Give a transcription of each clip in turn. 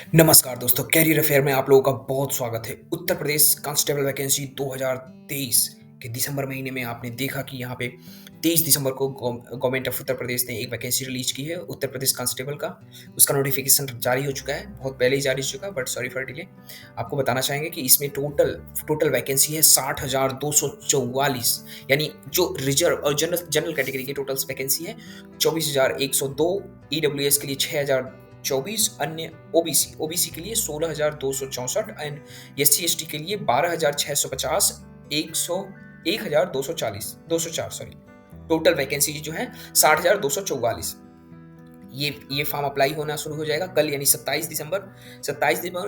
नमस्कार दोस्तों, career affair में आप लोगों का बहुत स्वागत है। उत्तर प्रदेश कांस्टेबल वैकेंसी 2023 के दिसंबर महीने में आपने देखा कि यहाँ पे 23 दिसंबर को गवर्नमेंट ऑफ उत्तर प्रदेश ने एक वैकेंसी रिलीज की है उत्तर प्रदेश कांस्टेबल का। उसका नोटिफिकेशन जारी हो चुका है, बहुत पहले ही जारी हो चुका है, बट सॉरी फॉर डिले। आपको बताना चाहेंगे कि इसमें टोटल टोटल वैकेंसी है 60,244, यानी जो रिजर्व और जनरल जनरल कैटेगरी की टोटल वैकेंसी है 24,102, ईडब्ल्यूएस के लिए 6,024, अन्य ओबीसी के लिए 16,264 एंड एससी एसटी के लिए 12,650, 1,240 204 सॉरी। टोटल वैकेंसी जो है 60,244। ये फॉर्म अप्लाई होना शुरू हो जाएगा कल, यानी 27 दिसंबर।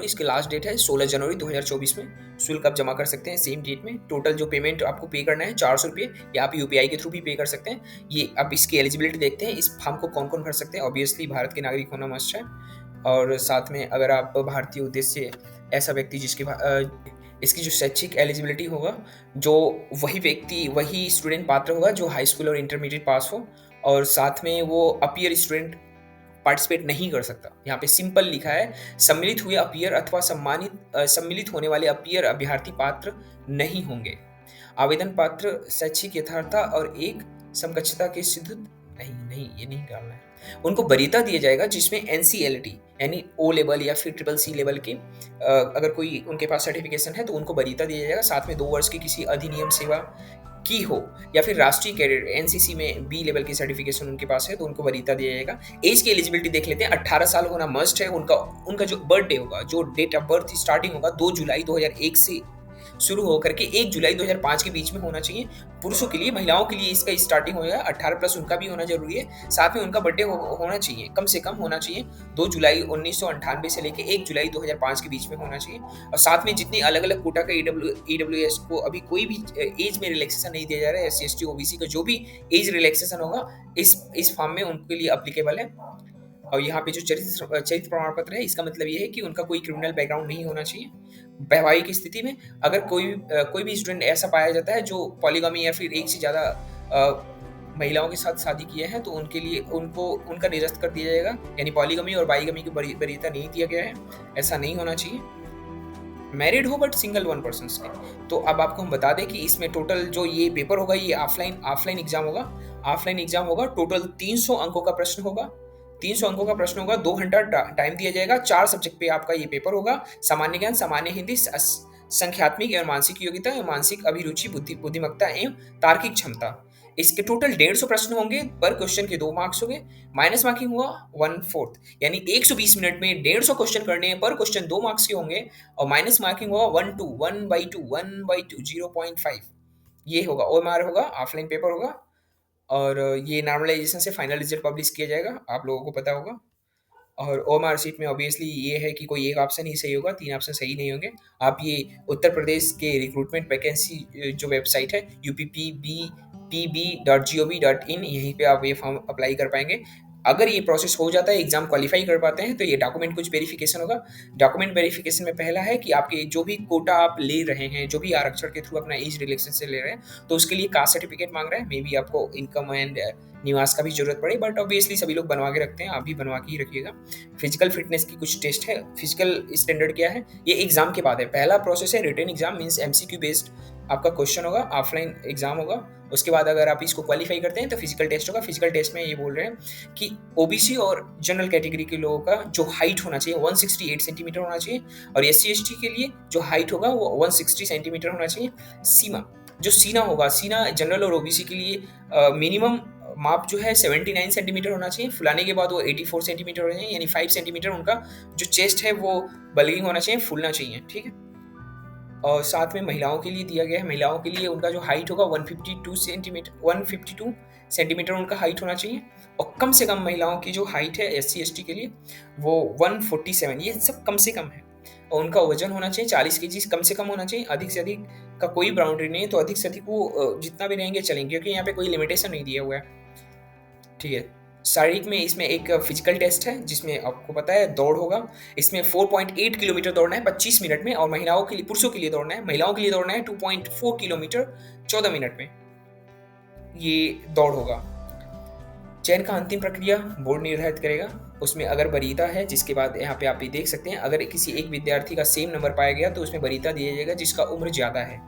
इसकी लास्ट डेट है 16 जनवरी 2024 में। शुल्क आप जमा कर सकते हैं सेम डेट में। टोटल जो पेमेंट आपको पे करना है 400 रुपये, या आप यूपीआई के थ्रू भी पे कर सकते हैं। ये अब इसकी एलिजिबिलिटी देखते हैं, इस फॉर्म को कौन कौन भर सकते हैं। ऑब्वियसली भारत के नागरिक होना मस्ट है, और साथ में अगर आप भारतीय उद्देश्य ऐसा व्यक्ति इसकी जो शैक्षिक एलिजिबिलिटी होगा, जो वही स्टूडेंट पात्र होगा जो हाई स्कूल और इंटरमीडिएट पास हो, और साथ में वो अपीयर स्टूडेंट पार्टिसिपेट नहीं कर सकता। यहाँ पे सिंपल लिखा है, सम्मिलित हुए अपीयर अथवा सम्मिलित होने वाले अपीयर अभ्यर्थी पात्र नहीं होंगे। आवेदन पात्र शैक्षिक यथार्थता और एक समकक्षता के सिद्ध नहीं ये नहीं डालना है। उनको वरीयता दिया जाएगा जिसमें एनसीएलटी यानी ओ लेवल या फिर ट्रिपल सी लेवल के अगर कोई उनके पास सर्टिफिकेशन है तो उनको वरीयता दिया जाएगा। साथ में 2 वर्ष की किसी अधिनियम सेवा की हो, या फिर राष्ट्रीय कैडेट एनसीसी में बी लेवल की सर्टिफिकेशन उनके पास है तो उनको वरीयता दिया जाएगा। एज की एलिजिबिलिटी देख लेते हैं। 18 साल होना मस्ट है। उनका जो बर्थडे होगा, जो डेट ऑफ बर्थ स्टार्टिंग होगा 2 जुलाई 2001 से शुरू होकर के 1 जुलाई 2005 के बीच में होना चाहिए पुरुषों के लिए। महिलाओं के लिए इसका स्टार्टिंग होगा 18 प्लस, उनका भी होना जरूरी है। साथ में उनका बर्थडे होना चाहिए, कम से कम होना चाहिए 2 जुलाई 1998 से लेकर 1 जुलाई 2005 के बीच में होना चाहिए। और साथ में जितनी अलग अलग कोटा का ईडब्ल्यूएस को अभी कोई भी एज में रिलैक्सेशन नहीं दिया जा रहा है, एससी एसटी ओबीसी का जो भी एज रिलैक्सेशन होगा इस फॉर्म में उनके लिए अप्लीकेबल है। और यहाँ पे जो चरित्र प्रमाण पत्र है, इसका मतलब ये है कि उनका कोई क्रिमिनल बैकग्राउंड नहीं होना चाहिए। वैवाहिक स्थिति में अगर कोई भी स्टूडेंट ऐसा पाया जाता है जो पॉलीगमी या फिर एक से ज़्यादा महिलाओं के साथ शादी किए हैं, तो उनके लिए उनका निरस्त कर दिया जाएगा। यानी पॉलीगमी और बाईगमी की वरीयता नहीं दिया गया है, ऐसा नहीं होना चाहिए। मैरिड हो बट सिंगल 1 पर्सन के। तो अब आपको हम बता दें कि इसमें टोटल जो ये पेपर होगा, ये ऑफलाइन एग्जाम होगा। टोटल 300 अंकों का प्रश्न होगा। 300 अंकों का प्रश्न होगा, 2 घंटा टाइम दिया जाएगा। 4 सब्जेक्ट पे आपका ये पेपर होगा। सामान्य ज्ञान, सामान्य हिंदी, संख्यात्मक एवं मानसिक योग्यता एवं मानसिक अभिरुचि, बुद्धिमत्ता एवं तार्किक क्षमता। इसके टोटल 150 प्रश्न होंगे। पर क्वेश्चन के 2 मार्क्स होंगे। माइनस मार्किंग हुआ 1/4, यानी 120 मिनट में 150 क्वेश्चन करने हैं। पर क्वेश्चन 2 मार्क्स के होंगे। और माइनस मार्किंग होगा 1/2 0.5। ये होगा ओएमआर होगा, ऑफलाइन पेपर होगा। और ये नॉर्मलाइजेशन से फाइनल रिजल्ट पब्लिश किया जाएगा, आप लोगों को पता होगा। और ओएमआर शीट में ऑब्वियसली ये है कि कोई एक ऑप्शन ही सही होगा, 3 ऑप्शन सही नहीं होंगे। आप ये उत्तर प्रदेश के रिक्रूटमेंट वैकेंसी जो वेबसाइट है uppbpb.gov.in, यहीं पे आप ये फॉर्म अप्लाई कर पाएंगे। अगर ये प्रोसेस हो जाता है, एग्जाम क्वालिफाई कर पाते हैं, तो ये डॉक्यूमेंट कुछ वेरिफिकेशन होगा। डॉक्यूमेंट वेरिफिकेशन में पहला है कि आपके जो भी कोटा आप ले रहे हैं, जो भी आरक्षण के थ्रू अपना एज रिलेक्शन से ले रहे हैं, तो उसके लिए कास्ट सर्टिफिकेट मांग रहा है। मे बी आपको इनकम एंड निवास का भी जरूरत पड़े, बट ऑब्वियसली सभी लोग बनवा के रखते हैं, आप भी बनवा के ही रखिएगा। फिजिकल फिटनेस की कुछ टेस्ट है। फिजिकल स्टैंडर्ड क्या है, ये एग्जाम के बाद है। पहला प्रोसेस है written exam, means MCQ based आपका क्वेश्चन होगा, ऑफलाइन एग्जाम होगा। उसके बाद अगर आप इसको क्वालिफाई करते हैं तो फिजिकल टेस्ट होगा। फिजिकल टेस्ट में ये बोल रहे हैं कि ओबीसी और जनरल कैटेगरी के लोगों का जो हाइट होना चाहिए 168 सेंटीमीटर होना चाहिए, और एससी एसटी के लिए जो हाइट होगा वो 160 सेंटीमीटर होना चाहिए। सीना होगा, सीना जनरल और ओबीसी के लिए मिनिमम माप जो है 79 सेंटीमीटर होना चाहिए। फुलाने के बाद वो 84 सेंटीमीटर होना चाहिए, यानी 5 सेंटीमीटर उनका जो चेस्ट है वो बल्गिंग होना चाहिए, फूलना चाहिए, ठीक है। और साथ में महिलाओं के लिए दिया गया है। महिलाओं के लिए उनका जो हाइट होगा 152 सेंटीमीटर उनका हाइट होना चाहिए। और कम से कम महिलाओं की जो हाइट है एससी एसटी के लिए वो 147, ये सब कम से कम है। और उनका वजन होना चाहिए 40 केजी कम से कम होना चाहिए। अधिक से अधिक का कोई बाउंड्री नहीं है, तो अधिक से अधिक वो जितना भी रहेंगे चलेंगे, क्योंकि यहाँ पे कोई लिमिटेशन नहीं दिया हुआ है, ठीक है। शारीरिक में इसमें एक फिजिकल टेस्ट है जिसमें आपको पता है दौड़ होगा। इसमें 4.8 किलोमीटर दौड़ना है 25 मिनट में, और पुरुषों के लिए दौड़ना है, महिलाओं के लिए दौड़ना है 2.4 किलोमीटर 14 मिनट में, ये दौड़ होगा। चयन का अंतिम प्रक्रिया बोर्ड निर्धारित करेगा। उसमें अगर वरीयता है, जिसके बाद यहाँ पे आप ये देख सकते हैं, अगर किसी एक विद्यार्थी का सेम नंबर पाया गया तो उसमें वरीयता दिया जाएगा जिसका उम्र ज़्यादा है।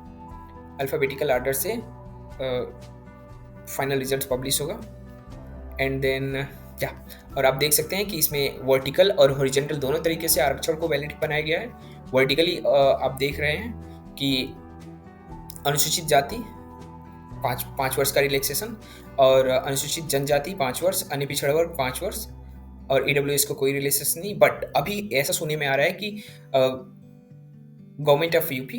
अल्फ़ाबेटिकल ऑर्डर से फाइनल रिजल्ट पब्लिश होगा। एंड देन या और आप देख सकते हैं कि इसमें वर्टिकल और हॉरिजेंटल दोनों तरीके से आरक्षण को वैलिड बनाया गया है। वर्टिकली आप देख रहे हैं कि अनुसूचित जाति 5 वर्ष का रिलैक्सेशन, और अनुसूचित जनजाति 5 वर्ष, अन्य पिछड़ा वर्ग 5 वर्ष, और ईडब्ल्यूएस को कोई रिलैक्सेशन नहीं। बट अभी ऐसा सुनने में आ रहा है कि government of UP,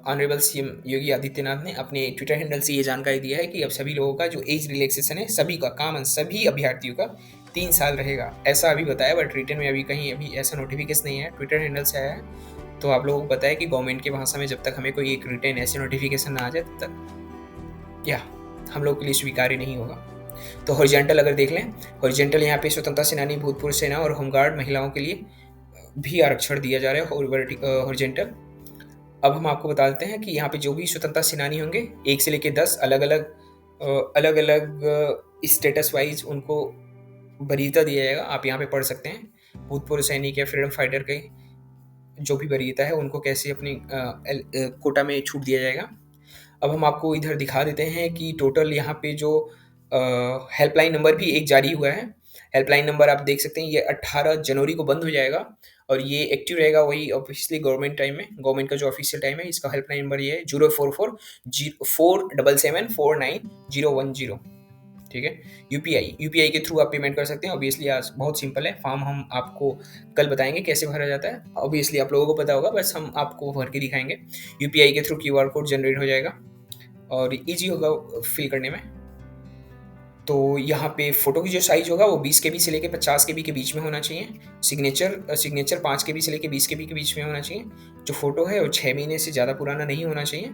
honourable CM Yogi Adityanath ने अपने ट्विटर हैंडल से ये जानकारी दिया है कि अब सभी लोगों का जो एज रिलैक्सेशन है, सभी का कॉमन, सभी अभ्यर्थियों का 3 साल रहेगा, ऐसा अभी बताया। बट रिटर्न में अभी कहीं अभी ऐसा नोटिफिकेशन नहीं है, ट्विटर हैंडल से आया है। तो आप लोगों को पता है कि गवर्नमेंट की भाषा में जब तक हमें कोई एक रिटर्न ऐसे नोटिफिकेशन ना आ जाए तब तक या हम लोग के लिए स्वीकार्य नहीं होगा। तो हॉरिजेंटल अगर देख लें, हॉरिजेंटल यहाँ पे स्वतंत्रता सेनानी, भूतपूर्व सेना और होमगार्ड महिलाओं के लिए भी आरक्षण दिया जा रहा है हॉरिजेंटल। अब हम आपको बता देते हैं कि यहाँ पे जो भी स्वतंत्रता सेनानी होंगे, 1 से लेकर 10 अलग अलग स्टेटस वाइज उनको वरीयता दिया जाएगा। आप यहाँ पे पढ़ सकते हैं भूतपूर्व सैनिक या फ्रीडम फाइटर के जो भी वरीयता है उनको कैसे अपनी कोटा में छूट दिया जाएगा। अब हम आपको इधर दिखा देते हैं कि टोटल यहाँ पे जो हेल्पलाइन नंबर भी एक जारी हुआ है। हेल्पलाइन नंबर आप देख सकते हैं, ये 18 जनवरी को बंद हो जाएगा और ये एक्टिव रहेगा वही ऑफिशियली गवर्नमेंट टाइम में, गवर्नमेंट का जो ऑफिशियल टाइम है। इसका हेल्पलाइन नंबर ये है 044-477-49010। ठीक है। यूपीआई के थ्रू आप पेमेंट कर सकते हैं। ऑब्वियसली आज बहुत सिंपल है, फॉर्म हम आपको कल बताएंगे कैसे भरा जाता है। ऑब्वियसली आप लोगों को पता होगा, बस हम आपको भर के दिखाएंगे। यूपीआई के थ्रू क्यूआर कोड जनरेट हो जाएगा और ईजी होगा फिल करने में। तो यहाँ पे फ़ोटो की जो साइज़ होगा वो 20 केबी से लेके 50 केबी के बीच में होना चाहिए। सिग्नेचर 5 केबी से लेके 20 केबी के बीच में होना चाहिए। जो फ़ोटो है वो 6 महीने से ज़्यादा पुराना नहीं होना चाहिए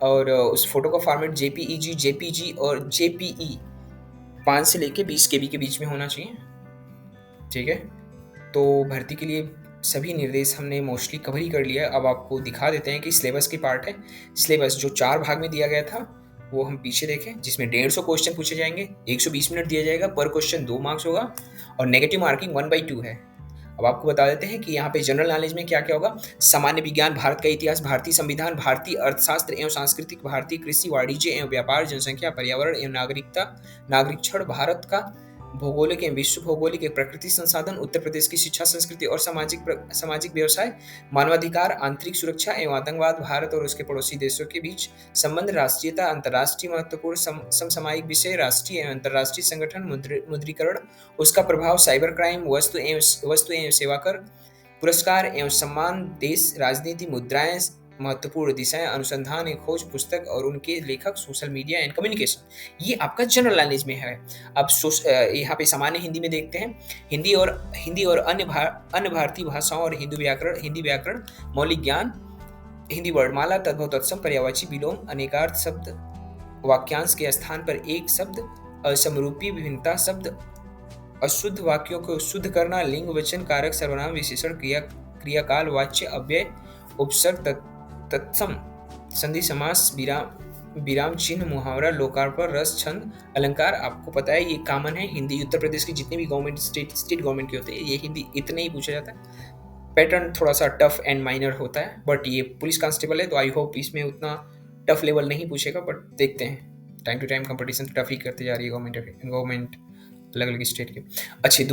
और उस फ़ोटो का फॉर्मेट जेपीईजी, जेपीजी और जेपीई 5 से लेके 20 केबी के बीच में होना चाहिए। ठीक है। तो भर्ती के लिए सभी निर्देश हमने मोस्टली कवर ही कर लिया है। अब आपको दिखा देते हैं कि सिलेबस की पार्ट है। सिलेबस जो 4 भाग में दिया गया था वो हम पीछे देखें, जिसमें 150 क्वेश्चन पूछे जाएंगे, 120 मिनट दिया जाएगा, पर क्वेश्चन 2 मार्क्स होगा और नेगेटिव मार्किंग 1/2 है। अब आपको बता देते हैं कि यहाँ पे जनरल नॉलेज में क्या क्या होगा। सामान्य विज्ञान, भारत का इतिहास, भारतीय संविधान, भारतीय अर्थशास्त्र एवं सांस्कृतिक, भारतीय कृषि, वाणिज्य एवं व्यापार, जनसंख्या, पर्यावरण एवं नागरिकता, नागरिकक्षण, भारत का भौगोलिक एवं विश्व भौगोलिक, प्रकृति संसाधन, उत्तर प्रदेश की शिक्षा संस्कृति और सामाजिक व्यवसाय, मानवाधिकार, आंतरिक सुरक्षा एवं आतंकवाद, भारत और उसके पड़ोसी देशों के बीच संबंध, राष्ट्रीयता, अंतर्राष्ट्रीय महत्वपूर्ण समसामयिक विषय, राष्ट्रीय एवं अंतर्राष्ट्रीय संगठन, मुद्रीकरण, उसका प्रभाव, साइबर क्राइम, वस्तु एवं सेवा कर, पुरस्कार एवं सम्मान, देश, राजनीति, मुद्राएं, महत्वपूर्ण दिशाएं, अनुसंधान, एक खोज पुस्तक और उनके लेखक, सोशल मीडिया एंड कम्युनिकेशन। ये आपका जनरल नॉलेज में है। अब यहाँ पे सामान्य हिंदी में देखते हैं। हिंदी और अन्य भारतीय भाषाओं और हिंदी व्याकरण, मौलिक ज्ञान, हिंदी वर्णमाला, तद्भव, तत्सम, पर्यायवाची, विलोम, अनेकार्थ शब्द, वाक्यांश के स्थान पर एक शब्द, असमरूपी, विभिन्नता शब्द, अशुद्ध वाक्यों को शुद्ध करना, लिंग, वचन, कारक, सर्वनाम, विशेषण, क्रियाकाल, वाच्य, अव्यय, उपसर्ग, तत्सम, संधि, समास, विराम चिन्ह, मुहावरा, लोकार्पण, रस, छंद, अलंकार। आपको पता है ये कॉमन है। हिंदी उत्तर प्रदेश की जितने भी गवर्नमेंट स्टेट गवर्नमेंट के होते हैं, ये हिंदी इतने ही पूछा जाता है। पैटर्न थोड़ा सा टफ एंड माइनर होता है, बट ये पुलिस कांस्टेबल है तो आई होप इसमें उतना टफ लेवल नहीं पूछेगा, बट देखते हैं। Time to time competition tough ही करते जा रही है गवर्नमेंट अलग अलग स्टेट के। अच्छा,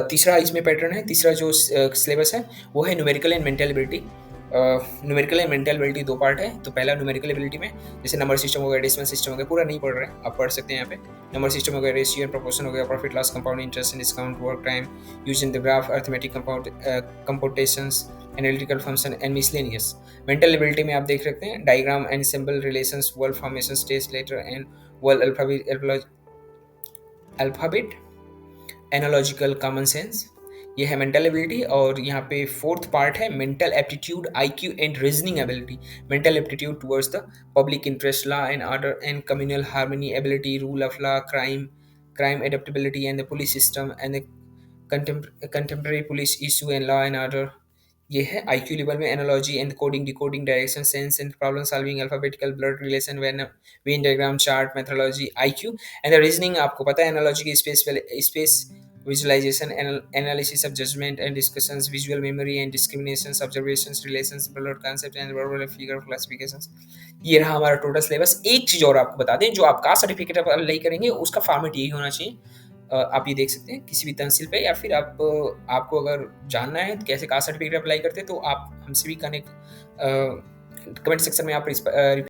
तीसरा इसमें पैटर्न है। तीसरा जो सिलेबस है वो है numerical and mental ability. Numerical and mental ability 2 part है। तो पहला न्यूमेरिकल एबिलिटी में जैसे नंबर सिस्टम हो गया, डेसिमल सिस्टम हो गया, पूरा नहीं पढ़ रहे हैं, आप पढ़ सकते हैं यहाँ पे। नंबर सिस्टम हो गया, रेशियो एंड प्रोपोर्शन हो गया, profit loss, compound interest and discount, work time, use in the graph, arithmetic computations, analytical function and miscellaneous. Mental ability में आप देख सकते हैं diagram and symbol relations, word formation, stage letter and word alphabet, analogical common sense, ये है mental ability. और यहाँ पे 4th पार्ट है mental aptitude, IQ and reasoning ability. Mental aptitude towards the public interest, law and order and communal harmony ability, rule of law, crime adaptability and the police system and contemporary police issue and law and order. ये है IQ level में analogy and coding, decoding, direction sense and problem solving, alphabetical, blood relation, Venn diagram, chart, methodology, IQ. And the reasoning आपको पता है analogy की space visualization, analysis of judgment and discussions, visual memory and discriminations, observations, relations, blood concept and verbal figure classifications। ये रहा हमारा total syllabus. एक चीज़ और आपको बता दें, जो आप कास्ट सर्टिफिकेट अप्लाई करेंगे उसका फॉर्मेट यही होना चाहिए। आप ये देख सकते हैं किसी भी तहसील पे, या फिर आपको अगर जानना है कैसे कास्ट सर्टिफिकेट अप्लाई करते हैं तो आप हमसे भी कनेक्ट, कमेंट सेक्शन में आप